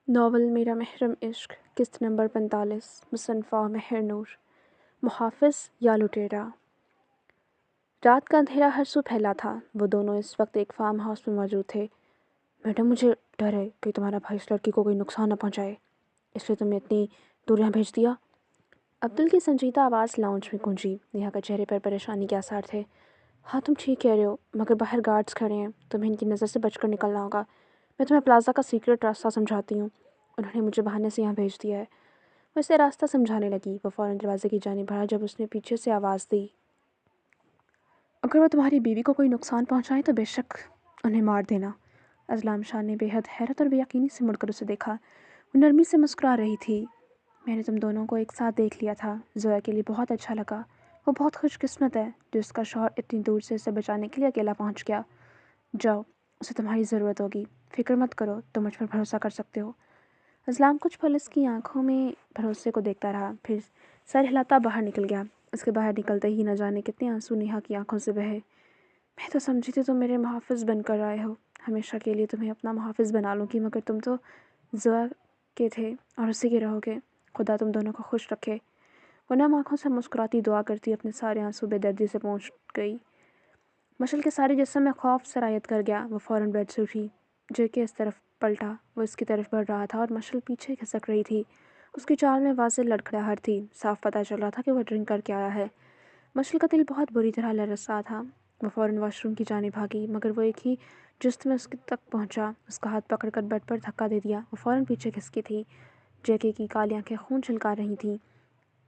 Novel میرا محرم عشق، قسط نمبر 45، مصنفہ مہر نور۔ محافظ یا لٹیرا۔ رات کا اندھیرا ہر سو پھیلا تھا۔ وہ دونوں اس وقت ایک فارم ہاؤس میں موجود تھے۔ میڈم، مجھے ڈر ہے کہ تمہارا بھائی اس لڑکی کو کوئی نقصان نہ پہنچائے، اس لیے تم نے اتنی دور یہاں بھیج دیا۔ عبدل کی سنجیدہ آواز لاؤنج میں گونجی۔ نیہا کے چہرے پر پریشانی کے آثار تھے۔ ہاں تم ٹھیک کہہ رہے ہو، مگر باہر گارڈز کھڑے ہیں، تمہیں ان کی نظر سے بچ کر نکلنا ہوگا۔ میں تمہیں پلازا کا سیکرٹ راستہ سمجھاتی ہوں، انہوں نے مجھے بہانے سے یہاں بھیج دیا ہے۔ وہ اسے راستہ سمجھانے لگی۔ وہ فوراً دروازے کی جانب بڑھا جب اس نے پیچھے سے آواز دی، اگر وہ تمہاری بیوی کو کوئی نقصان پہنچائے تو بے شک انہیں مار دینا۔ اضلام شاہ نے بے حد حیرت اور بے یقینی سے مڑ کر اسے دیکھا۔ وہ نرمی سے مسکرا رہی تھی۔ میں نے تم دونوں کو ایک ساتھ دیکھ لیا تھا، زویا کے لیے بہت اچھا لگا۔ وہ بہت خوش قسمت ہے جو اس کا شوہر اتنی دور سے اسے بچانے کے لیے اکیلا پہنچ گیا۔ جاؤ، اسے تمہاری ضرورت ہوگی، فکر مت کرو، تم مجھ پر بھروسہ کر سکتے ہو۔ اضلام کچھ پل اس کی آنکھوں میں بھروسے کو دیکھتا رہا، پھر سر ہلاتا باہر نکل گیا۔ اس کے باہر نکلتے ہی نہ جانے کتنے آنسو نیہا کی آنکھوں سے بہے۔ میں تو سمجھی تھی تم میرے محافظ بن کر آئے ہو، ہمیشہ کے لیے تمہیں اپنا محافظ بنا لوں گی، مگر تم تو زویا کے تھے اور اسی کے رہو گے۔ خدا تم دونوں کو خوش رکھے۔ وہ نم آنکھوں سے مسکراتی دعا کرتی اپنے سارے آنسو بے دردی سے پہنچ گئی۔ مشل کے سارے جسم میں خوف سرایت کر گیا۔ وہ فوراً بیڈ سے اٹھی۔ جے کے اس طرف پلٹا۔ وہ اس کی طرف بڑھ رہا تھا اور مشل پیچھے کھسک رہی تھی۔ اس کی چال میں واضح لڑکھڑاہٹ تھی۔ صاف پتہ چل رہا تھا کہ وہ ڈرنک کر کے آیا ہے۔ مشل کا دل بہت بری طرح لرز رہا تھا۔ وہ فوراً واش روم کی جانب بھاگی، مگر وہ ایک ہی جست میں اس تک پہنچا۔ اس کا ہاتھ پکڑ کر بیڈ پر دھکا دے دیا۔ وہ فوراً پیچھے کھسکی تھی۔ جے کے کی کالی آنکھیں خون چھلکا رہی تھیں۔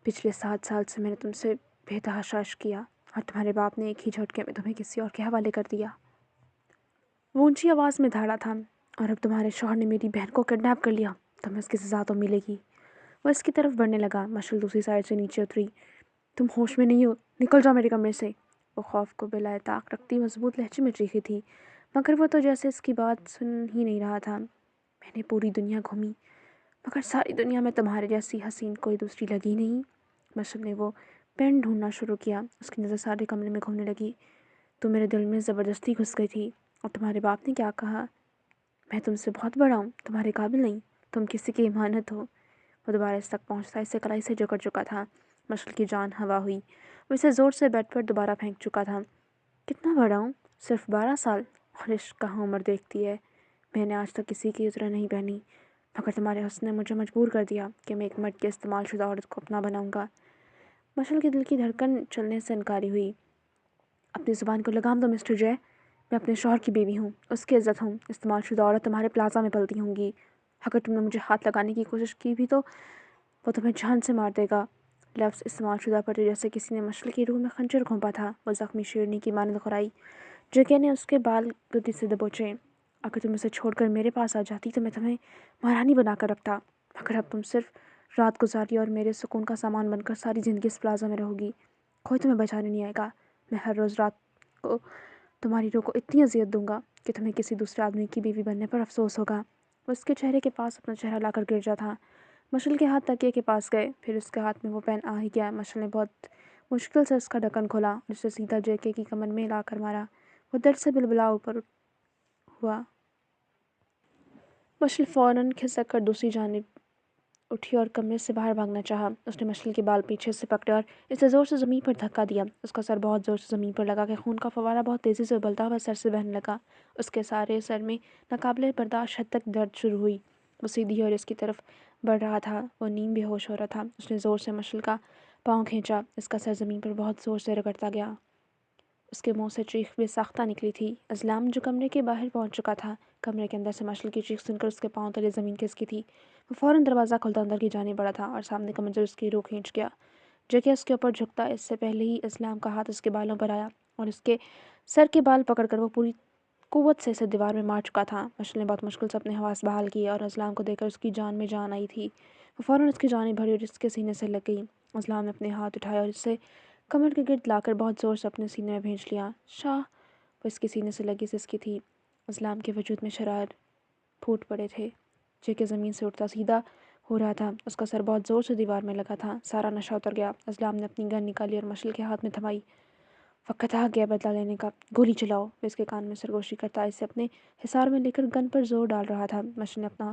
پچھلے 7 سال سے میں نے تم سے بے تحاشا عشق کیا، اور تمہارے باپ نے ایک ہی جھٹکے میں تمہیں کسی اور کے حوالے کر دیا۔ وہ اونچی آواز میں دھاڑا تھا، اور اب تمہارے شوہر نے میری بہن کو کڈنیپ کر لیا، تمہیں اس کی سزا تو ملے گی۔ وہ اس کی طرف بڑھنے لگا۔ مشل دوسری سائڈ سے نیچے اتری۔ تم ہوش میں نہیں ہو، نکل جاؤ میرے کمرے سے۔ وہ خوف کو بلائے طاق رکھتی مضبوط لہجے میں چیخی تھی، مگر وہ تو جیسے اس کی بات سن ہی نہیں رہا تھا۔ میں نے پوری دنیا گھومی، مگر ساری دنیا میں تمہارے جیسی حسین کوئی دوسری لگی نہیں۔ مشل نے وہ پین ڈھونڈنا شروع کیا۔ اس کی نظر سارے کمرے میں گھومنے لگی۔ تم میرے دل میں زبردستی گھس گئی تھی، اور تمہارے باپ نے کیا کہا؟ میں تم سے بہت بڑا ہوں، تمہارے قابل نہیں، تم کسی کی امانت ہو۔ وہ دوبارہ اس تک پہنچتا اسے کلائی سے جکڑ چکا تھا۔ مشل کی جان ہوا ہوئی۔ وہ اسے زور سے بیڈ پر دوبارہ پھینک چکا تھا۔ کتنا بڑا ہوں؟ صرف 12 سال، اور عشق کہاں عمر دیکھتی ہے۔ میں نے آج تک کسی کی عذر نہیں پہنی، مگر تمہارے حسن نے مجھے مجبور کر دیا کہ میں ایک مرد کے استعمال شدہ عورت کو اپنا بناؤں گا۔ مشل کے دل کی دھڑکن چلنے سے انکاری ہوئی۔ اپنی زبان کو لگام دو مسٹر جے، میں اپنے شوہر کی بیوی ہوں، اس کی عزت ہوں۔ استعمال شدہ عورت تمہارے پلازا میں پلتی ہوں گی۔ اگر تم نے مجھے ہاتھ لگانے کی کوشش کی بھی تو وہ تمہیں جان سے مار دے گا۔ لفظ استعمال شدہ پر جیسے کسی نے مشل کی روح میں خنجر گھونپا تھا۔ وہ زخمی شیرنی کی مانند غرائی۔ جگہ نے اس کے بال گدی سے دبوچے۔ اگر تم اسے چھوڑ کر میرے پاس آ جاتی تو میں تمہیں مہارانی بنا کر رکھتا، مگر اب تم صرف رات گزاری اور میرے سکون کا سامان بن کر ساری زندگی اس پلازا میں رہو گی۔ کوئی تمہیں بچانے نہیں آئے گا۔ میں ہر روز رات کو تمہاری روح کو اتنی اذیت دوں گا کہ تمہیں کسی دوسرے آدمی کی بیوی بننے پر افسوس ہوگا۔ وہ اس کے چہرے کے پاس اپنا چہرہ لا کر گر جا تھا۔ مشل کے ہاتھ تکیے کے پاس گئے، پھر اس کے ہاتھ میں وہ پین آ ہی گیا۔ مشل نے بہت مشکل سے اس کا ڈھکن کھولا اور اسے سیدھا جے کے کی کمر میں لا کر مارا۔ وہ درد سے بلبلا اوپر ہوا۔ مشل فوراً کھسک کر دوسری جانب اٹھی اور کمرے سے باہر بھاگنا چاہا۔ اس نے مشل کے بال پیچھے سے پکڑے اور اسے زور سے زمین پر دھکا دیا۔ اس کا سر بہت زور سے زمین پر لگا کہ خون کا فوارہ بہت تیزی سے ابلتا ہوا سر سے بہنے لگا۔ اس کے سارے سر میں ناقابل برداشت حد تک درد شروع ہوئی۔ وہ سیدھی اور اس کی طرف بڑھ رہا تھا۔ وہ نیم بے ہوش ہو رہا تھا۔ اس نے زور سے مشل کا پاؤں کھینچا۔ اس کا سر زمین پر بہت زور سے رگڑتا گیا۔ اس کے منہ سے چیخ بے ساختہ نکلی تھی۔ اضلام جو کمرے کے باہر پہنچ چکا تھا، کمرے کے اندر سے مشل کی چیخ سن کر اس کے پاؤں تلے زمین کھسکی تھی۔ وہ فوراً دروازہ کھولتا اندر کی جانب بڑھا تھا اور سامنے کا منظر اس کی روح کھینچ گیا۔ جگہ اس کے اوپر جھکتا اس سے پہلے ہی اضلام کا ہاتھ اس کے بالوں پر آیا اور اس کے سر کے بال پکڑ کر وہ پوری قوت سے اسے دیوار میں مار چکا تھا۔ مشل نے بہت مشکل سے اپنے حواس بحال کیے اور اضلام کو دیکھ کر اس کی جان میں جان آئی تھی۔ وہ فوراً اس کی جانب بڑھی اور اس کے سینے سے لگ گئی۔ اضلام نے اپنے ہاتھ اٹھائے اور اسے کمر کے گرد لا کر بہت زور سے اپنے سینے میں بھینچ لیا۔ شاہ! وہ اس کے سینے سے لگی سسکی تھی۔ اضلام کے وجود میں شرار پھوٹ پڑے تھے۔ جے زمین سے اٹھتا سیدھا ہو رہا تھا۔ اس کا سر بہت زور سے دیوار میں لگا تھا۔ سارا نشہ اتر گیا۔ اضلام نے اپنی گن نکالی اور مشل کے ہاتھ میں تھمائی۔ وقت آ گیا بدلہ لینے کا، گولی چلاؤ۔ وہ اس کے کان میں سرگوشی کرتا اسے اپنے حصار میں لے کر گن پر زور ڈال رہا تھا۔ مشل نے اپنا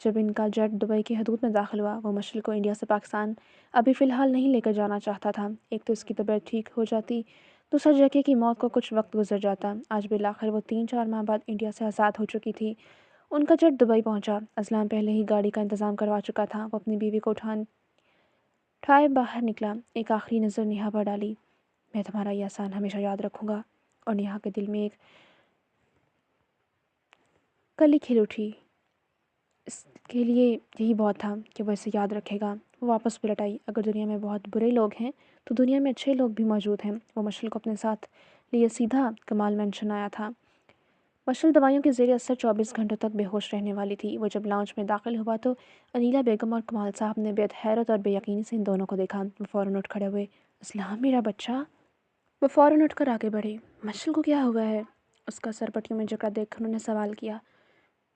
جب ان کا جیٹ دبئی کی حدود میں داخل ہوا، وہ مشعل کو انڈیا سے پاکستان ابھی فی الحال نہیں لے کر جانا چاہتا تھا۔ ایک تو اس کی طبیعت ٹھیک ہو جاتی، دوسرا جیکے کی موت کو کچھ وقت گزر جاتا۔ آج بالآخر وہ 3-4 ماہ بعد انڈیا سے آزاد ہو چکی تھی۔ ان کا جیٹ دبئی پہنچا۔ اسلام پہلے ہی گاڑی کا انتظام کروا چکا تھا۔ وہ اپنی بیوی کو اٹھائے باہر نکلا، ایک آخری نظر نیہا پر ڈالی۔ میں تمہارا یہ احسان ہمیشہ یاد رکھوں گا۔ اور نیہا کے دل میں ایک کلی کھل اٹھی۔ اس کے لیے یہی بہت تھا کہ وہ اسے یاد رکھے گا۔ وہ واپس پلٹ آئی۔ اگر دنیا میں بہت برے لوگ ہیں تو دنیا میں اچھے لوگ بھی موجود ہیں۔ وہ مشعل کو اپنے ساتھ لیے سیدھا کمال مینشن آیا تھا۔ مشعل دوائیوں کے زیر اثر 24 گھنٹوں تک بے ہوش رہنے والی تھی۔ وہ جب لاؤنج میں داخل ہوا تو انیلا بیگم اور کمال صاحب نے بے حیرت اور بے یقینی سے ان دونوں کو دیکھا۔ وہ فوراً اٹھ کھڑے ہوئے۔ اسلام میرا بچہ؟ وہ فوراً اٹھ کر آگے بڑھے۔ مشعل کو کیا ہوا ہے؟ اس کا سر پٹیوں میں جکڑا دیکھ کر انہوں نے سوال کیا۔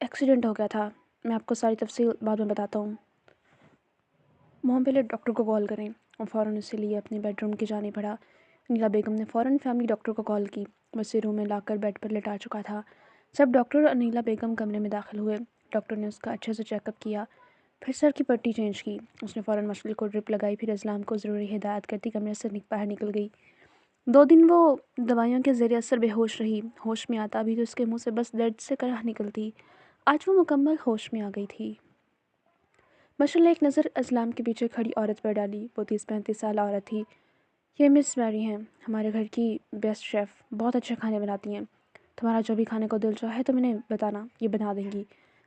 ایکسیڈنٹ ہو گیا تھا، میں آپ کو ساری تفصیل بعد میں بتاتا ہوں۔ محم پہلے ڈاکٹر کو کال کریں۔ اور فوراً اسے لیے اپنے بیڈ روم کی جانب بڑھا۔ انیلا بیگم نے فوراً فیملی ڈاکٹر کو کال کی۔ وہ اسے روم میں لا کر بیڈ پر لٹا چکا تھا۔ جب ڈاکٹر اور انیلا بیگم کمرے میں داخل ہوئے، ڈاکٹر نے اس کا اچھے سے چیک اپ کیا، پھر سر کی پٹی چینج کی۔ اس نے فوراً مشعل کو ڈرپ لگائی، پھر اسلام کو ضروری ہدایت کرتی کمرے سے باہر نکل گئی۔ 2 دن وہ دوائیوں کے زیر اثر بے ہوش رہی۔ ہوش میں آتا بھی تو اس کے منہ سے بس درد سے کرہ نکلتی۔ آج وہ مکمل ہوش میں آ گئی تھی۔ مشعل نے ایک نظر اسلام کے پیچھے کھڑی عورت پر ڈالی۔ وہ 30-35 سالہ عورت تھی۔ یہ مس میری ہیں، ہمارے گھر کی بیسٹ شیف، بہت اچھے کھانے بناتی ہیں۔ تمہارا جو بھی کھانے کو دل چاہے تو انہیں بتانا، یہ بنا دیں گی۔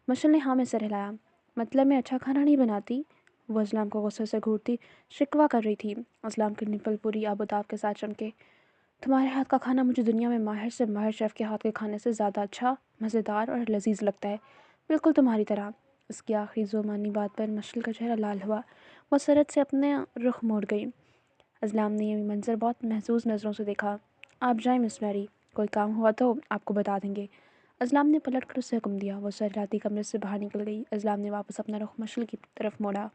مشعل نے ہاں میں سر ہلایا۔ مطلب میں اچھا کھانا نہیں بناتی؟ وہ اسلام کو غصے سے گھورتی شکوہ کر رہی تھی۔ اسلام کے نپل پوری آب و تاب کے ساتھ چمکے۔ تمہارے ہاتھ کا کھانا مجھے دنیا میں ماہر سے ماہر شیف کے ہاتھ کے کھانے سے زیادہ اچھا، مزیدار اور لذیذ لگتا ہے، بالکل تمہاری طرح۔ اس کی آخری زبانی بات پر مشعل کا چہرہ لال ہوا۔ وہ سرت سے اپنے رخ موڑ گئی۔ اسلام نے یہ منظر بہت محظوظ نظروں سے دیکھا۔ آپ جائیں مس میری، کوئی کام ہوا تو آپ کو بتا دیں گے۔ اسلام نے پلٹ کر اسے حکم دیا۔ وہ سر ہلاتی کمرے سے باہر نکل گئی۔ اسلام نے واپس اپنا رخ مشعل کی طرف موڑا۔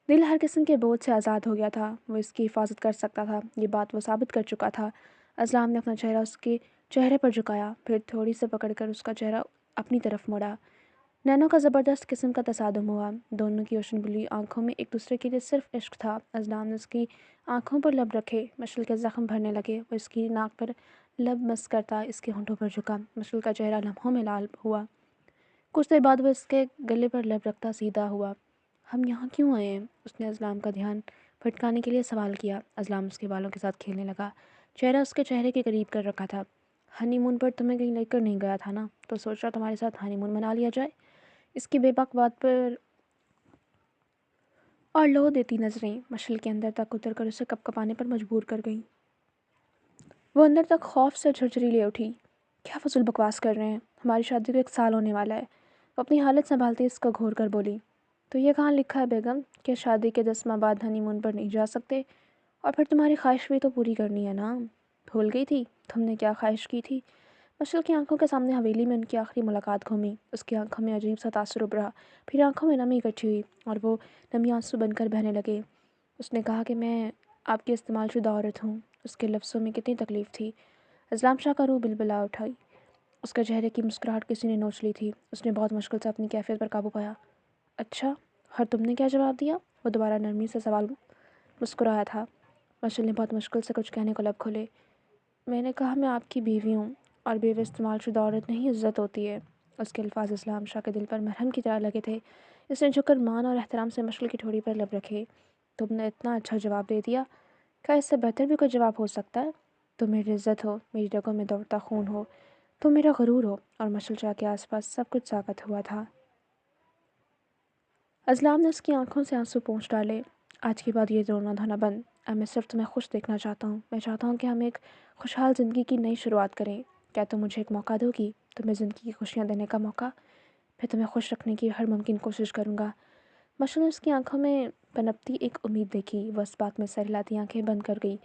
دل ہر قسم کے بوجھ سے آزاد ہو گیا تھا۔ وہ اس کی حفاظت کر سکتا تھا، یہ بات وہ ثابت کر چکا تھا۔ اسلام نے اپنا چہرہ اس کے چہرے پر جھکایا، پھر تھوڑی سے پکڑ کر اس کا چہرہ اپنی طرف موڑا۔ نینوں کا زبردست قسم کا تصادم ہوا۔ دونوں کی روشن بلی آنکھوں میں ایک دوسرے کے لیے صرف عشق تھا۔ اسلام نے اس کی آنکھوں پر لب رکھے۔ مشعل کے زخم بھرنے لگے۔ وہ اس کی ناک پر لب مس کرتا اس کے ہونٹوں پر جھکا۔ مشعل کا چہرہ لمحوں میں لال ہوا۔ کچھ دیر بعد وہ اس کے گلے پر لب رکھتا سیدھا ہوا۔ ہم یہاں کیوں آئے ہیں؟ اس نے اسلام کا دھیان بھٹکانے کے لیے سوال کیا۔ اسلام اس کے بالوں کے ساتھ کھیلنے لگا، چہرہ اس کے چہرے کے قریب کر رکھا تھا۔ ہنی مون پر تمہیں کہیں لے کر نہیں گیا تھا نا، تو سوچ رہا تمہارے ساتھ ہنی مون منا لیا جائے۔ اس کی بے باک بات پر اور لو دیتی نظریں مشعل کے اندر تک اتر کر اسے کپ کپانے پر مجبور کر گئیں۔ وہ اندر تک خوف سے جھرجھری لے اٹھی۔ کیا فضول بکواس کر رہے ہیں؟ ہماری شادی کو 1 سال ہونے والا ہے۔ وہ اپنی حالت سنبھالتے اس کو گھور کر بولی۔ تو یہ کہاں لکھا ہے بیگم کہ شادی کے 10 ماہ بعد ہنی مون پر نہیں جا سکتے؟ اور پھر تمہاری خواہش بھی تو پوری کرنی ہے نا؟ بھول گئی تھی تم نے کیا خواہش کی تھی؟ مشعل کی آنکھوں کے سامنے حویلی میں ان کی آخری ملاقات گھومی۔ اس کی آنکھوں میں عجیب سا تاثر ابھرا، پھر آنکھوں میں نمی اکٹھی ہوئی اور وہ نمی آنسو بن کر بہنے لگے۔ اس نے کہا کہ میں آپ کی استعمال شدہ عورت ہوں۔ اس کے لفظوں میں کتنی تکلیف تھی۔ اسلام شاہ کا روح بلبلا اٹھائی۔ اس کے چہرے کی مسکراہٹ کسی نے نوچ لی تھی۔ اس نے بہت مشکل سے اپنی کیفیت پر قابو پایا۔ اچھا، اور تم نے کیا جواب دیا؟ وہ دوبارہ نرمی سے سوال مسکرایا تھا۔ مشعل نے بہت مشکل سے کچھ کہنے کو لب کھولے۔ میں نے کہا میں آپ کی بیوی ہوں، اور بیوی استعمال شدہ عورت نہیں عزت ہوتی ہے۔ اس کے الفاظ اسلام شاہ کے دل پر مرہم کی طرح لگے تھے۔ اس نے جھک کر مان اور احترام سے مشعل کی ٹھوڑی پر لب رکھے۔ تم نے اتنا اچھا جواب دے دیا، کیا اس سے بہتر بھی کوئی جواب ہو سکتا ہے؟ تم میری عزت ہو، میری رگوں میں دوڑتا خون ہو، تم میرا غرور ہو، اور مشعل شاہ کے آس پاس سب کچھ ساکت ہوا تھا۔ اسلام نے اس کی آنکھوں سے آنسو پونچھ ڈالے۔ آج کے بعد یہ رونا دھونا بند۔ اب میں صرف تمہیں خوش دیکھنا چاہتا ہوں۔ میں چاہتا ہوں کہ ہم ایک خوشحال زندگی کی نئی شروعات کریں۔ کیا تم مجھے ایک موقع دو گی؟ تمہیں زندگی کی خوشیاں دینے کا موقع؟ میں تمہیں خوش رکھنے کی ہر ممکن کوشش کروں گا۔ مشعل نے اس کی آنکھوں میں پنپتی ایک امید دیکھی۔ وہ اس بات میں سر ہلاتی آنکھیں بند کر گئی۔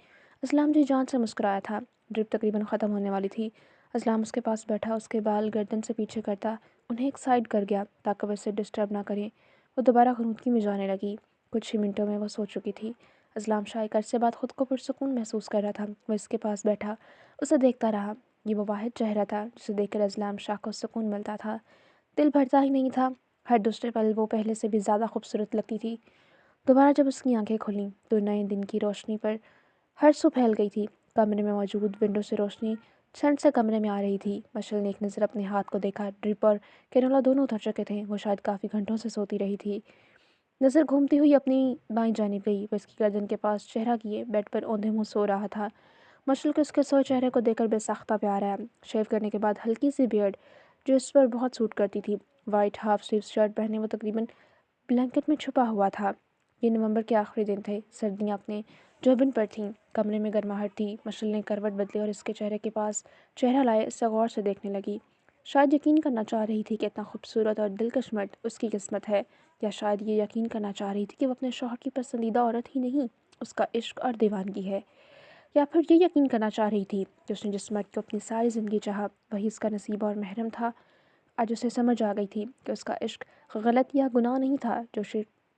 اسلام جی جان سے مسکرایا تھا۔ ڈرپ تقریباً ختم ہونے والی تھی۔ اسلام اس کے پاس بیٹھا، اس کے بال گردن سے پیچھے کرتا انہیں ایک سائڈ کر گیا تاکہ وہ اسے ڈسٹرب نہ کریں۔ وہ دوبارہ غنودگی میں جانے لگی۔ کچھ ہی منٹوں میں وہ سو چکی تھی۔ اسلام شاہ ایک عرصے بعد خود کو پرسکون محسوس کر رہا تھا۔ وہ اس کے پاس بیٹھا اسے دیکھتا رہا۔ یہ وہ واحد چہرہ تھا جسے دیکھ کر اسلام شاہ کو سکون ملتا تھا۔ دل بھرتا ہی نہیں تھا، ہر دوسرے پل وہ پہلے سے بھی زیادہ خوبصورت لگتی تھی۔ دوبارہ جب اس کی آنکھیں کھلیں تو نئے دن کی روشنی پر ہر سو پھیل گئی تھی۔ کمرے میں موجود ونڈو سے روشنی چھنٹ سے کمرے میں آ رہی تھی۔ مشل نے ایک نظر اپنے ہاتھ کو دیکھا۔ ڈرپ اور کینولا دونوں اتر چکے تھے۔ وہ شاید کافی گھنٹوں سے سوتی رہی تھی۔ نظر گھومتی ہوئی اپنی بائیں جانب گئی۔ وہ اس کی گردن کے پاس چہرہ کیے بیڈ پر اوندھے منہ سو رہا تھا۔ مشل کو اس کے سوئے چہرے کو دیکھ کر بے ساختہ پیار آیا۔ شیو کرنے کے بعد ہلکی سی بیئرڈ جو اس پر بہت سوٹ کرتی تھی، وائٹ ہاف سلیو شرٹ پہنے وہ تقریباً بلینکٹ میں چھپا ہوا تھا۔ یہ نومبر کے آخری دن تھے۔ سردیاں اپنے جوبن پر تھیں۔ کمرے میں گرماہٹ تھی۔ مشل نے کروٹ بدلی اور اس کے چہرے کے پاس چہرہ لائے اسے غور سے دیکھنے لگی۔ شاید یقین کرنا چاہ رہی تھی کہ اتنا خوبصورت اور دلکش مرد اس کی قسمت ہے، یا شاید یہ یقین کرنا چاہ رہی تھی کہ وہ اپنے شوہر کی پسندیدہ عورت ہی نہیں، اس کا عشق اور دیوانگی ہے، یا پھر یہ یقین کرنا چاہ رہی تھی کہ اس نے جس مرد کو اپنی ساری زندگی چاہا وہی اس کا نصیب اور محرم تھا۔ آج اسے سمجھ آ گئی تھی کہ اس کا عشق غلط یا گناہ نہیں تھا۔ جو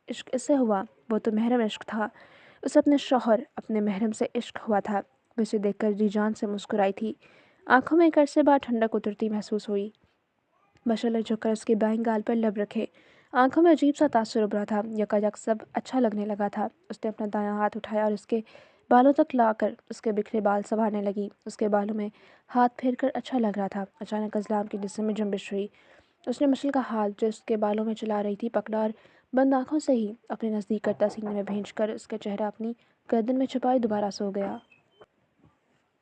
عشق اس سے ہوا وہ تو محرم عشق تھا۔ اسے اپنے شوہر، اپنے محرم سے عشق ہوا تھا۔ وہ اسے دیکھ کر جی جان سے مسکرائی تھی۔ آنکھوں میں ایک عرصے بعد ٹھنڈک اترتی محسوس ہوئی۔ مشل نے جھک کر اس کے بائیں گال پر لب رکھے۔ آنکھوں میں عجیب سا تاثر ابھرا تھا۔ یکایک سب اچھا لگنے لگا تھا۔ اس نے اپنا دایاں ہاتھ اٹھایا اور اس کے بالوں تک لا کر اس کے بکھرے بال سنوارنے لگی۔ اس کے بالوں میں ہاتھ پھیر کر اچھا لگ رہا تھا۔ اچانک اسلام کے جسم میں جنبش ہوئی۔ اس نے مشل کا ہاتھ جو اس کے بالوں میں چلا رہی تھی پکڑا اور بند آنکھوں سے ہی اپنے نزدیک کرتا سینے میں بھینچ کر اس کا چہرہ اپنی گردن میں چھپائے دوبارہ سو گیا۔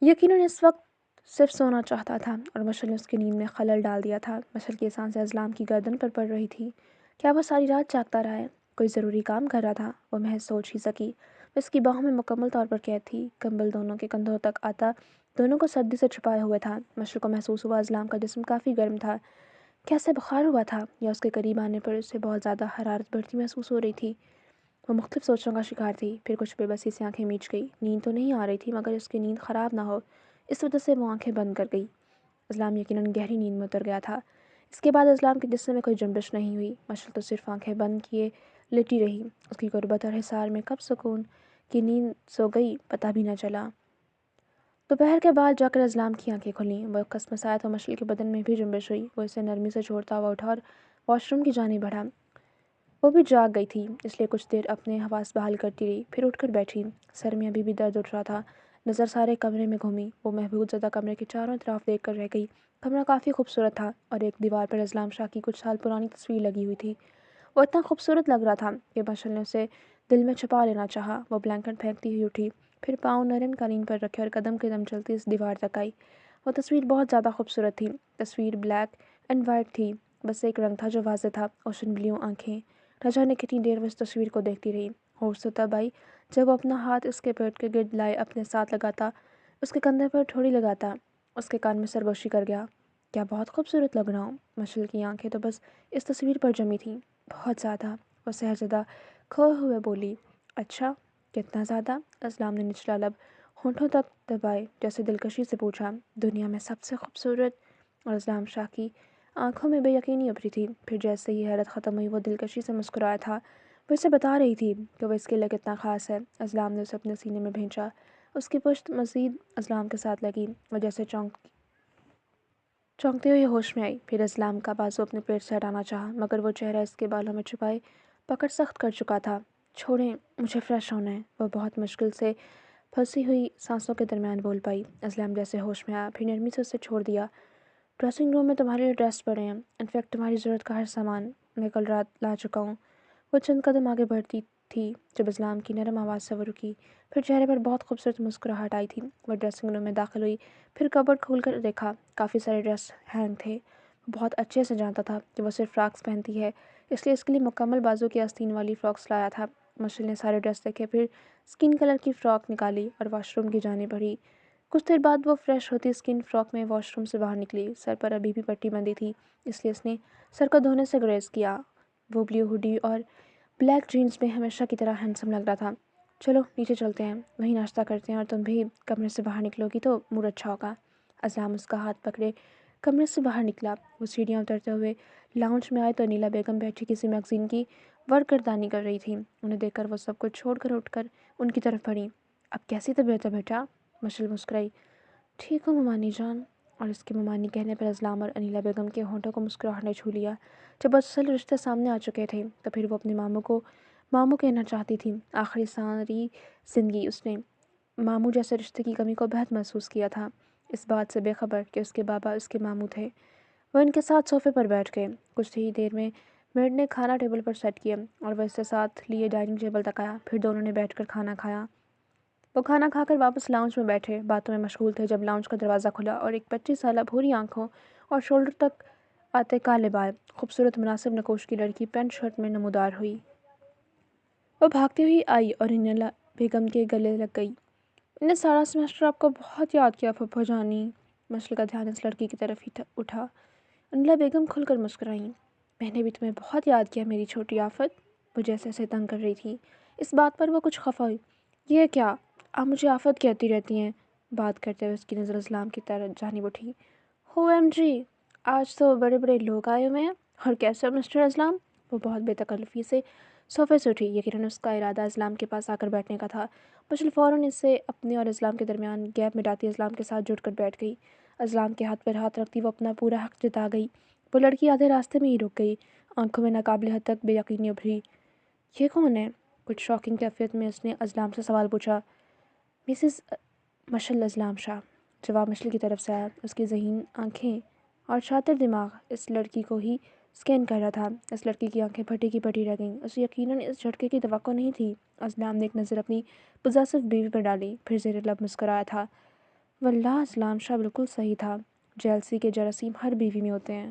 یقیناً اس وقت صرف سونا چاہتا تھا اور مشل نے اس کی نیند میں خلل ڈال دیا تھا۔ مشل کی سانسیں اسلام کی گردن پر پڑ رہی تھی۔ کیا وہ ساری رات جاگتا رہا ہے؟ کوئی ضروری کام کر رہا تھا؟ وہ محض سوچ ہی سکی۔ اس کی باہوں میں مکمل طور پر قید تھی۔ کمبل دونوں کے کندھوں تک آتا دونوں کو سردی سے چھپائے ہوئے تھا۔ مشل کو محسوس ہوا اسلام کا جسم کافی گرم تھا۔ کیا اسے بخار ہوا تھا یا اس کے قریب آنے پر اسے بہت زیادہ حرارت بڑھتی محسوس ہو رہی تھی؟ وہ مختلف سوچوں کا شکار تھی۔ پھر کچھ بے بسی سے آنکھیں میچ گئی۔ نیند تو نہیں آ رہی تھی مگر اس کی نیند خراب نہ ہو اس وجہ سے وہ آنکھیں بند کر گئی۔ اسلام یقیناً گہری نیند میں اتر گیا تھا۔ اس کے بعد اسلام کے جسم میں کوئی جنبش نہیں ہوئی۔ مشل تو صرف آنکھیں بند کیے لیٹی رہی۔ اس کی غربت اور حصار میں کب سکون کی نیند سو گئی پتہ بھی نہ چلا۔ دوپہر کے بعد جا کر اسلام کی آنکھیں کھلیں۔ وہ کسمسایا تو مشل کے بدن میں بھی جنبش ہوئی۔ وہ اسے نرمی سے چھوڑتا ہوا اٹھا اور واش روم کی جانب بڑھا۔ وہ بھی جاگ گئی تھی اس لیے کچھ دیر اپنے حواس بحال کرتی رہی، پھر اٹھ کر بیٹھی۔ سر میں ابھی بھی درد اٹھ رہا تھا۔ نظر سارے کمرے میں گھومی۔ وہ محبوب زدہ کمرے کے چاروں طرف دیکھ کر رہ گئی۔ کمرہ کافی خوبصورت تھا اور ایک دیوار پر اسلام شاہ کی کچھ سال پرانی تصویر لگی ہوئی تھی۔ وہ اتنا خوبصورت لگ رہا تھا کہ مشل نے اسے دل میں چھپا لینا چاہا۔ وہ بلینکٹ پھینکتی ہوئی اٹھی، پھر پاؤں نرم قالین پر رکھے اور قدم قدم چلتی اس دیوار تک آئی۔ وہ تصویر بہت زیادہ خوبصورت تھی۔ تصویر بلیک اینڈ وائٹ تھی، بس ایک رنگ تھا جو واضح تھا، اوشن بلیو آنکھیں۔ نہ جانے کتنی دیر وہ اس تصویر کو دیکھتی رہی۔ ہوش تو تب آئی جب وہ اپنا ہاتھ اس کے پیٹ کے گرد لائے اپنے ساتھ لگاتا، اس کے کندھے پر تھوڑی لگاتا، اس کے کان میں سرگوشی کر گیا۔ کیا بہت خوبصورت لگ رہا ہوں؟ مشل کی آنکھیں تو بس اس تصویر پر جمی تھیں۔ بہت زیادہ، وہ سہرزدہ کھوئے ہوئے بولی۔ اچھا، کتنا زیادہ؟ اسلام نے نچلا لب ہونٹوں تک دبائے جیسے دلکشی سے پوچھا۔ دنیا میں سب سے خوبصورت؟ اور اسلام شاہ کی آنکھوں میں بے یقینی ابھری تھی۔ پھر جیسے ہی حیرت ختم ہوئی وہ دلکشی سے مسکرایا تھا۔ وہ اسے بتا رہی تھی کہ وہ اس کے لیے کتنا خاص ہے۔ اسلام نے اسے اپنے سینے میں بھینچا۔ اس کی پشت مزید اسلام کے ساتھ لگی۔ وہ جیسے چونکتے ہوئے ہوش میں آئی۔ پھر اسلام کا بازو اپنے پیٹ سے ہٹانا چاہا مگر وہ چہرہ اس کے بالوں میں چھپائے پکڑ سخت کر چکا تھا۔ چھوڑیں، مجھے فریش ہونا ہے، وہ بہت مشکل سے پھنسی ہوئی سانسوں کے درمیان بول پائی۔ اسلام جیسے ہوش میں آیا، پھر نرمی سے اسے چھوڑ دیا۔ ڈریسنگ روم میں تمہارے لیے ڈریس پڑے ہیں، انفیکٹ تمہاری ضرورت کا ہر سامان میں کل رات لا چکا ہوں۔ وہ چند قدم آگے بڑھتی تھی جب اسلام کی نرم آواز سے وہ رکی، پھر چہرے پر بہت خوبصورت مسکراہٹ آئی تھی۔ وہ ڈریسنگ روم میں داخل ہوئی، پھر کبرڈ کھول کر دیکھا، کافی سارے ڈریس ہینگ تھے۔ وہ بہت اچھے سے جانتا تھا کہ وہ صرف فراکس پہنتی ہے، اس لیے اس کے لیے مکمل بازو کی آستین والی فراکس لایا تھا۔ مشل نے سارے ڈریس دیکھے، پھر اسکن کلر کی فراک نکالی اور واش روم کی جانب بڑھی۔ کچھ دیر بعد وہ فریش ہوتی اسکن فراک میں واش روم سے باہر نکلی۔ سر پر ابھی بھی پٹی بندھی تھی اس لیے اس نے سر کو دھونے سے گریز کیا۔ وہ بلیو ہوڈی اور بلیک جینز میں ہمیشہ کی طرح ہینڈسم لگ رہا تھا۔ چلو نیچے چلتے ہیں، وہیں ناشتہ کرتے ہیں اور تم بھی کمرے سے باہر نکلو گی تو موڈ اچھا ہوگا۔ اسلام اس کا ہاتھ پکڑے کمرے سے باہر نکلا۔ وہ سیڑھیاں اترتے ہوئے لاؤنج میں آئے تو نیلا بیگم بیٹھی کسی میگزین کی ورک گردانی کر رہی تھی۔ انہیں دیکھ کر وہ سب کچھ چھوڑ کر اٹھ کر ان کی طرف بڑھی۔ اب کیسی طبیعت ہے بیٹا؟ مشل مسکرائی۔ ٹھیک ہوں ممانی جان، اور اس کے ممانی کہنے پر اسلام اور انیلا بیگم کے ہونٹوں کو مسکراہٹ نے چھو لیا۔ جب اصل رشتے سامنے آ چکے تھے تو پھر وہ اپنے ماموں کہنا چاہتی تھی۔ آخری ساری زندگی اس نے ماموں جیسے رشتے کی کمی کو بہت محسوس کیا تھا، اس بات سے بے خبر کہ اس کے بابا اس کے ماموں تھے۔ وہ ان کے ساتھ صوفے پر بیٹھ گئے۔ کچھ ہی دیر میں میڈ نے کھانا ٹیبل پر سیٹ کیا اور وہ اسے ساتھ لیے ڈائننگ ٹیبل تک آیا۔ پھر دونوں نے بیٹھ کر کھانا کھایا۔ وہ کھانا کھا کر واپس لاؤنج میں بیٹھے، باتوں میں مشغول تھے جب لاؤنج کا دروازہ کھلا اور ایک 25 سالہ بھوری آنکھوں اور شولڈر تک آتے کالے بال، خوبصورت مناسب نقوش کی لڑکی پینٹ شرٹ میں نمودار ہوئی۔ وہ بھاگتی ہوئی آئی اور انیلا بیگم کے گلے لگ گئی۔ میں نے سارا سیمسٹر آپ کو بہت یاد کیا پھپھو جانی۔ مشل کا دھیان اس لڑکی کی طرف ہی اٹھا۔ انیلا بیگم کھل کر مسکرائیں۔ میں نے بھی تمہیں بہت یاد کیا میری چھوٹی آفت۔ وہ جیسے اسے تنگ کر رہی تھی۔ اس بات پر وہ کچھ خفا ہوئی۔ یہ کیا؟ آپ مجھے آفت کہتی رہتی ہیں۔ بات کرتے ہوئے اس کی نظر اسلام کی طرف جانب اٹھی۔ OMG! آج تو بڑے بڑے لوگ آئے ہوئے ہیں۔ اور کیسے ہو مسٹر اسلام؟ وہ بہت بے تکلفی سے صوفے سے اٹھی۔ یقیناً اس کا ارادہ اسلام کے پاس آ کر بیٹھنے کا تھا۔ مشل فوراً اسے اپنے اور اسلام کے درمیان گیپ مٹاتی اسلام کے ساتھ جڑ کر بیٹھ گئی۔ اسلام کے ہاتھ پر ہاتھ رکھتی وہ اپنا پورا حق جتا گئی۔ وہ لڑکی آدھے راستے میں ہی رک گئی، آنکھوں میں ناقابل حد تک بے یقینی ابھری۔ یہ کون ہے؟ کچھ شاکنگ کیفیت میں اس نے اسلام سے سوال پوچھا۔ مسز مشل اسلام شاہ۔ جواب مشل کی طرف سے آیا۔ اس کی ذہین آنکھیں اور شاطر دماغ اس لڑکی کو ہی اسکین کر رہا تھا۔ اس لڑکی کی آنکھیں پھٹی کی پھٹی رہ گئیں۔ اسے یقیناً اس جھٹکے کی توقع نہیں تھی۔ اسلام نے ایک نظر اپنی پوزیسو بیوی پر ڈالی، پھر زیر لب مسکرایا تھا۔ واللہ اسلام شاہ بالکل صحیح تھا، جیلسی کے جراثیم ہر بیوی میں ہوتے ہیں۔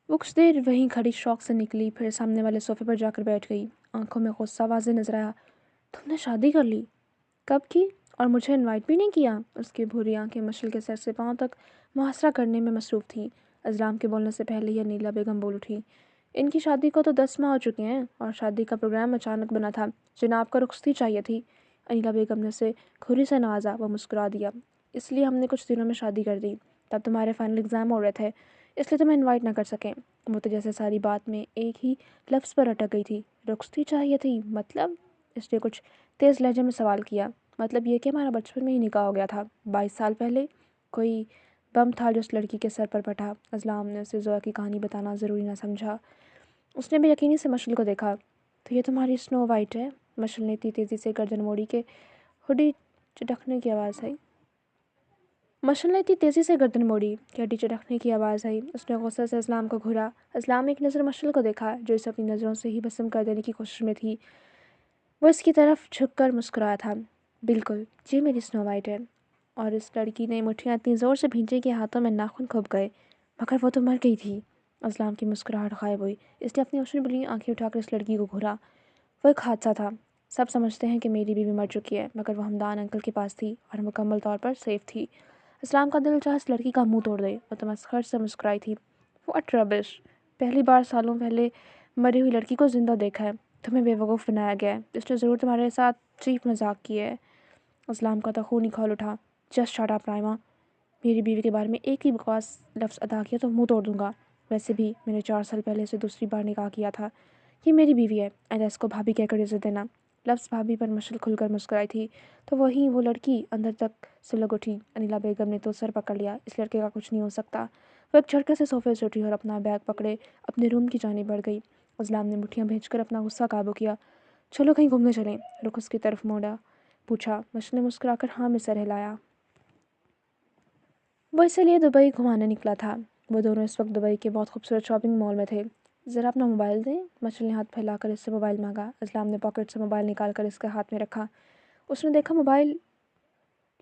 وہ کچھ دیر وہیں کھڑی شوق سے نکلی، پھر سامنے والے صوفے پر جا کر بیٹھ گئی۔ آنکھوں میں غصہ واضح نظر آیا۔ تم نے شادی کر لی؟ کب کی؟ اور مجھے انوائٹ بھی نہیں کیا؟ اس کی بھوری آنکھیں مشل کے سر سے پاؤں تک محاصرہ کرنے میں مصروف تھیں۔ اسلام کے بولنے سے پہلے ہی انیلا بیگم بول اٹھی۔ ان کی شادی کو تو 10 ماہ ہو چکے ہیں اور شادی کا پروگرام اچانک بنا تھا، جناب کو رخصتی چاہیے تھی۔ انیلا بیگم نے اسے کھوری سے نوازا۔ وہ مسکرا دیا۔ اس لیے ہم نے کچھ دنوں میں شادی کر دی۔ تب تمہارے فائنل ایگزام ہو رہے تھے، اس لیے تمہیں انوائٹ نہ کر سکیں۔ وہ تو جیسے ساری بات میں ایک ہی لفظ پر اٹک گئی تھی۔ رخصتی چاہیے تھی مطلب؟ اس نے کچھ تیز لہجے میں سوال کیا۔ مطلب یہ کہ ہمارا بچپن میں ہی نکاح ہو گیا تھا، 22 سال پہلے۔ کوئی بم تھا جو اس لڑکی کے سر پر پھٹا۔ اسلام نے اسے زویا کی کہانی بتانا ضروری نہ سمجھا۔ اس نے بے یقینی سے مشل کو دیکھا۔ تو یہ تمہاری سنو وائٹ ہے؟ مشل نے اتنی تیزی سے گردن موڑی کہ ہڈی چٹکنے کی آواز آئی۔ ہڈی چٹکنے کی آواز آئی۔ اس نے غصے سے اسلام کو گھورا۔ اسلام نے ایک نظر مشل کو دیکھا جو اسے اپنی نظروں سے ہی بھسم کر دینے کی کوشش میں تھی۔ وہ اس کی طرف جھک کر مسکرایا تھا۔ بالکل، یہ میری سنو وائٹ ہے۔ اور اس لڑکی نے مٹھیاں اتنی زور سے بھینچی کہ ہاتھوں میں ناخن کھب گئے۔ مگر وہ تو مر گئی تھی۔ اسلام کی مسکراہٹ غائب ہوئی۔ اس نے اپنی روشن بلی آنکھیں اٹھا کر اس لڑکی کو گھورا۔ وہ ایک حادثہ تھا۔ سب سمجھتے ہیں کہ میری بیوی مر چکی ہے، مگر وہ ہمدان انکل کے پاس تھی اور مکمل طور پر سیف تھی۔ اسلام کا دل چاہا اس لڑکی کا منہ توڑ دے۔ وہ تمسخر سے مسکرائی تھی۔ واٹ ربش! پہلی بار سالوں پہلے مری ہوئی لڑکی کو زندہ دیکھا ہے۔ تمہیں بے وقوف بنایا گیا ہے۔ اس نے ضرور تمہارے ساتھ چیپ مذاق کیا ہے۔ اسلام کا تو خون ہی کھول اٹھا۔ Just shut up Raima! میری بیوی کے بارے میں ایک ہی بکواس لفظ ادا کیا تو منہ توڑ دوں گا۔ ویسے بھی میں نے 4 سال پہلے سے دوسری بار نکاح کیا تھا۔ یہ میری بیوی ہے، آئندہ اس کو بھابھی کہہ کر عزت دینا۔ لفظ بھابھی پر مشل کھل کر مسکرائی تھی تو وہیں وہ لڑکی اندر تک سے لگ اٹھی۔ انیلا بیگم نے تو سر پکڑ لیا۔ اس لڑکے کا کچھ نہیں ہو سکتا۔ وہ ایک جھٹکے سے صوفے سے اٹھی اور اپنا بیگ پکڑے اپنے روم کی جانب بڑھ گئی۔ اسلام نے مٹھیاں بھینچ کر اپنا غصہ قابو کیا۔ چلو کہیں گھومنے چلیں؟ رخ اس کی طرف موڑا پوچھا۔ مشل نے مسکرا کر ہاں میں سر ہلایا۔ وہ اسے لیے دبئی گھمانے نکلا تھا۔ وہ دونوں اس وقت دبئی کے بہت خوبصورت شاپنگ مال میں تھے۔ ذرا اپنا موبائل دیں؟ مشل نے ہاتھ پھیلا کر اس سے موبائل مانگا۔ اسلام نے پاکٹ سے موبائل نکال کر اس کے ہاتھ میں رکھا۔ اس نے دیکھا موبائل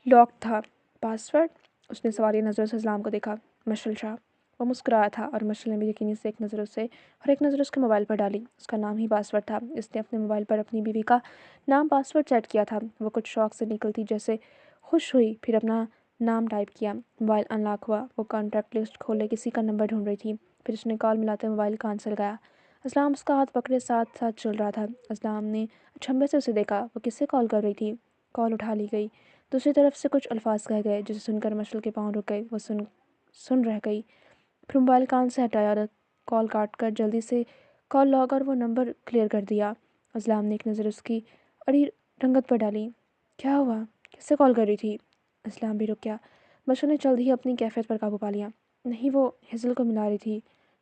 لاکڈ تھا۔ پاس ورڈ؟ اس نے سوالیہ نظروں سے اسلام کو دیکھا۔ مشل شاہ۔ وہ مسکرایا تھا اور مشل نے بھی یقینی سے ایک نظر اسے اور ایک نظر اس کے موبائل پر ڈالی۔ اس کا نام ہی پاس ورڈ تھا۔ اس نے اپنے موبائل پر اپنی بیوی کا نام پاس ورڈ سیٹ کیا تھا۔ وہ کچھ شوق سے نکلتی جیسے خوش ہوئی، پھر اپنا نام ٹائپ کیا۔ موبائل ان لاک ہوا۔ وہ کانٹیکٹ لسٹ کھولے کسی کا نمبر ڈھونڈ رہی تھی، پھر اس نے کال ملاتے موبائل کان سے لگایا۔ اسلام اس کا ہاتھ پکڑے ساتھ ساتھ چل رہا تھا۔ اسلام نے اچھمبے سے اسے دیکھا۔ وہ کس سے کال کر رہی تھی؟ کال اٹھا لی گئی۔ دوسری طرف سے کچھ الفاظ کہے گئے جسے سن کر مشل کے پاؤں رک گئے۔ وہ سن رہ گئی، پھر موبائل کان سے ہٹایا اور کال کاٹ کر جلدی سے کال لاگ اور وہ نمبر کلیئر کر دیا۔ اسلام نے ایک نظر اس کی اڑی رنگت پر ڈالی۔ کیا ہوا؟ کس سے کال کر رہی تھی؟ اسلام بھی رک گیا۔ مشل نے جلد ہی اپنی کیفیت پر قابو پا لیا۔ نہیں، وہ ہزل کو ملا رہی تھی۔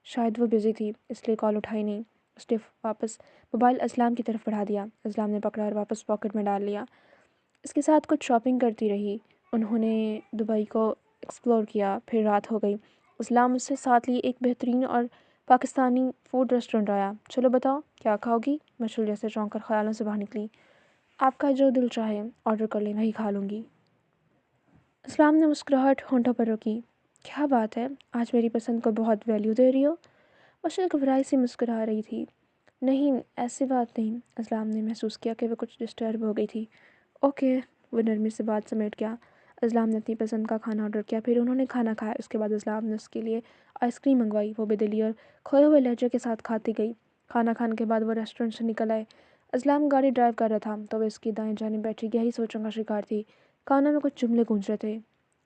شاید وہ بزی تھی اس لیے کال اٹھائی نہیں۔ اس نے واپس موبائل اسلام کی طرف بڑھا دیا۔ اسلام نے پکڑا اور واپس پاکٹ میں ڈال لیا۔ اس کے ساتھ کچھ شاپنگ کرتی رہی۔ انہوں نے دبئی کو ایکسپلور کیا۔ پھر رات ہو گئی۔ اسلام اس سے ساتھ لیے ایک بہترین اور پاکستانی فوڈ ریسٹورنٹ آیا۔ چلو بتاؤ کیا کھاؤ گی؟ مشل جیسے چونک کر خیالوں سے باہر نکلی۔ آپ کا جو دل چاہے آرڈر کر لیں، وہی کھا لوں گی۔ اسلام نے مسکراہٹ ہونٹوں پر روکی۔ کیا بات ہے، آج میری پسند کو بہت ویلیو دے رہی ہو؟ مشل گھبرائی سی مسکرا رہی تھی۔ نہیں، ایسی بات نہیں۔ اسلام نے محسوس کیا کہ وہ کچھ ڈسٹرب ہو گئی تھی۔ اوکے، وہ نرمی سے بات سمیٹ گیا۔ اسلام نے اپنی پسند کا کھانا آرڈر کیا، پھر انہوں نے کھانا کھایا۔ اس کے بعد اسلام نے اس کے لیے آئس کریم منگوائی۔ وہ بے دلی اور کھوئے ہوئے لہجے کے ساتھ کھاتی گئی۔ کھانا کھانے کے بعد وہ ریسٹورنٹ سے نکل آئے۔ اسلام گاڑی ڈرائیو کر رہا تھا تو وہ اس کی دائیں جانب بیٹھی گہری سوچوں کا شکار تھی۔ کانوں میں کچھ جملے گونج رہے تھے۔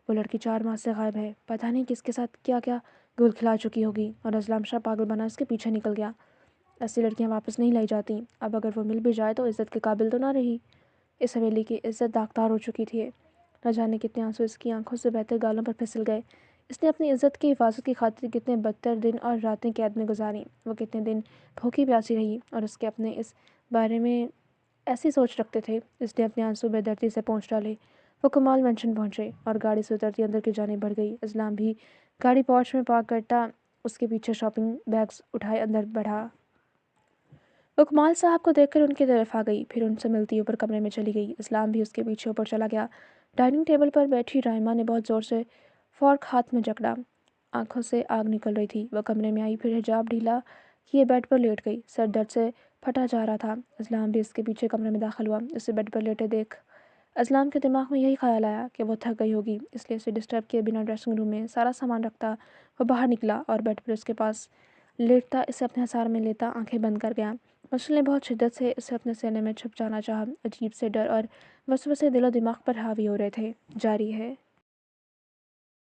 وہ لڑکی 4 ماہ سے غائب ہے، پتہ نہیں کس کے ساتھ کیا کیا گول کھلا چکی ہوگی، اور اسلام شاہ پاگل بنا اس کے پیچھے نکل گیا۔ ایسی لڑکیاں واپس نہیں لائی جاتی۔ اب اگر وہ مل بھی جائے تو عزت کے قابل تو نہ رہی۔ اس حویلی کی عزت داغدار ہو چکی تھی۔ نہ جانے کتنے آنسو اس کی آنکھوں سے بہتے گالوں پر پھسل گئے۔ اس نے اپنی عزت کی حفاظت کی خاطر کتنے بدتر دن اور راتیں قید میں گزاریں۔ وہ کتنے دن بھوکی پیاسی رہی اور اس کے اپنے اس بارے میں ایسی سوچ رکھتے تھے۔ اس نے اپنے آنسو بے دردی سے پونچھ ڈالے۔ وہ کمال مینشن پہنچے اور گاڑی سے اترتی اندر کی جانب بڑھ گئی۔ اسلام بھی گاڑی پورچ میں پارک کرتا اس کے پیچھے شاپنگ بیگز اٹھائے اندر بڑھا۔ وہ کمال صاحب کو دیکھ کر ان کی طرف آ گئی، پھر ان سے ملتی اوپر کمرے میں چلی گئی۔ اسلام بھی اس کے پیچھے اوپر چلا گیا۔ ڈائننگ ٹیبل پر بیٹھی رائمہ نے بہت زور سے فورک ہاتھ میں جکڑا۔ آنکھوں سے آگ نکل رہی تھی۔ وہ کمرے میں آئی، پھر حجاب ڈھیلا کیے بیڈ پر لیٹ گئی۔ سر درد سے پھٹا جا رہا تھا۔ اسلام بھی اس کے پیچھے کمرے میں داخل ہوا۔ اسے بیڈ پر لیٹے دیکھ اسلام کے دماغ میں یہی خیال آیا کہ وہ تھک گئی ہوگی، اس لیے اسے ڈسٹرب کیے بنا ڈریسنگ روم میں سارا سامان رکھتا وہ باہر نکلا اور بیڈ پر اس کے پاس لیٹتا اسے اپنے حصار میں لیتا آنکھیں بند کر گیا۔ مشل نے بہت شدت سے اسے اپنے سینے میں چھپ جانا چاہا۔ عجیب سے ڈر اور وسوسے دل و دماغ پر حاوی ہو رہے تھے۔ جاری ہے۔